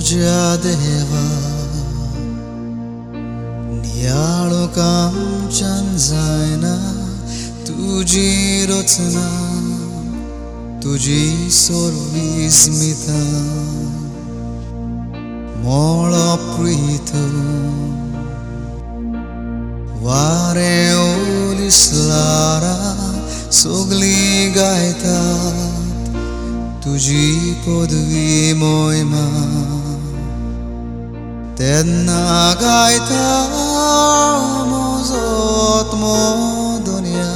तुझ्या देवा नियाळो कामच्यान जायना तुझी रचना तुझी सोर्वी स्मिता मोळो प्रीत वारे ओलिसलारा सगळी गायतात तुझी पदवी मोहिमा तेन्ना गायता मोजोत दुनिया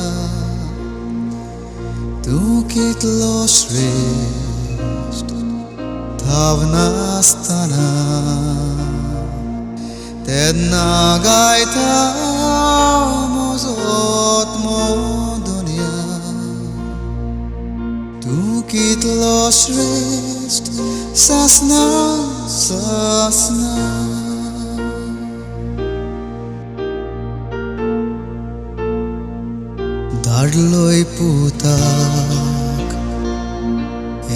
तू कितलो श्रेष्ठ धावनासतना तेन्ना गायता मोजोत दुनिया तू कितलो श्रेष्ठ सासना सासना धाडलोय पुताक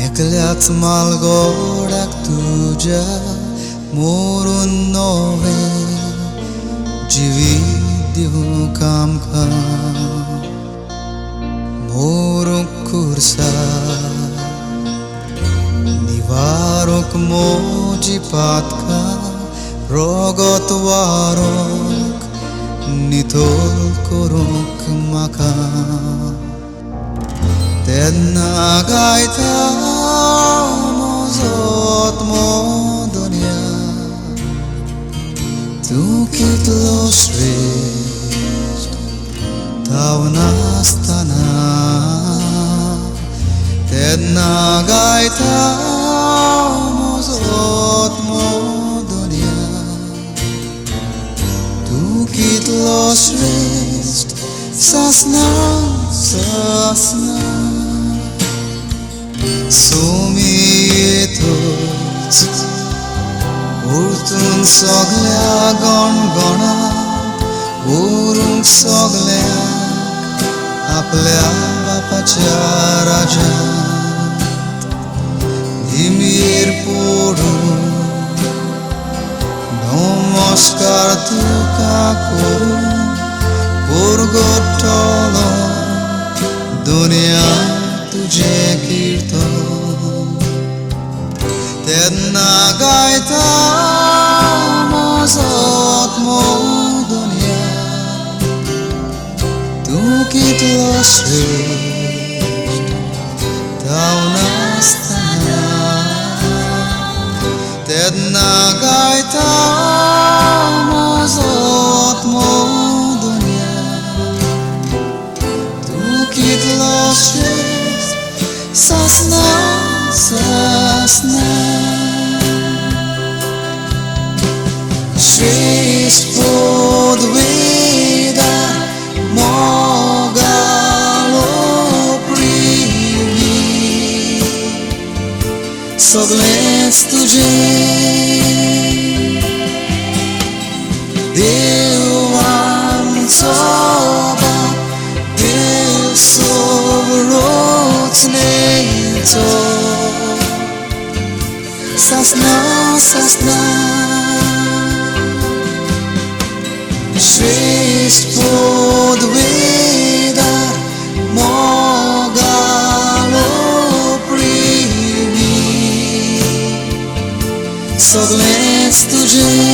एकल्याच मालगोड्याक तुझ्या मोरून नवे जिवीत दिवूंक आमकां मोरूंक खुर्सा निवारूंक मोजी पातकां रोगत वारूंक नितोल करूंक म्हाका तेन्ना गायता मोजोत दुनिया तू कितलो श्रेष्ठ धावनासतना तेन्ना गायता मोजोत दुनिया तू कितलो श्रेष्ठ सासना सासना सोमी येतोच उरतून सगळ्या गणगणांत उरूंक सगळ्यांक आपल्या बापाच्या राज्यांत धिमयेर पडून नमस्कार तुका करून पोरगोट्टलो दुनिया तुझे कीर्तन तेन्ना गायता मोजोत दुनिया तू कितलो श्रेष्ठ धावनासतना तेन्ना गायता मोजोत दुनिया तू कितलो श्रेष्ठ सासना सासना श्रेष्ठ पदवीदार मोगालो प्रिवी सगळेंच तुझें देव आमचो बाप देव सोबरोच नेचो सासना सासना श्रेष्ठ पदवीदार मोगालो प्रिवी सगळेंच तुझें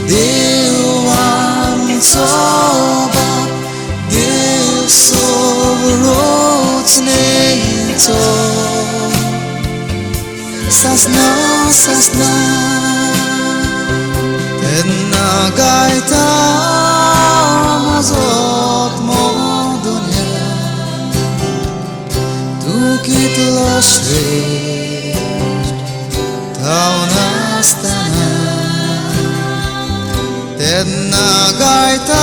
देव आमचो बाप देव सोबरोच नेचो सासना सासना तेन्ना गायता मोजोत दुनिया तू कितलो श्रेष्ठ धावनासतना तेन्ना गायता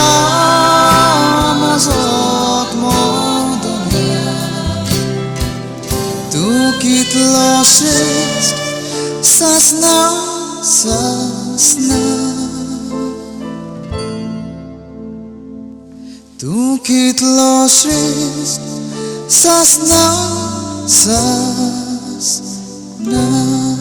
मोजोत दुनिया तू कितलो श्रेष्ठ सासना सासना तू कितलो श्रेष्ठ सासना सासना na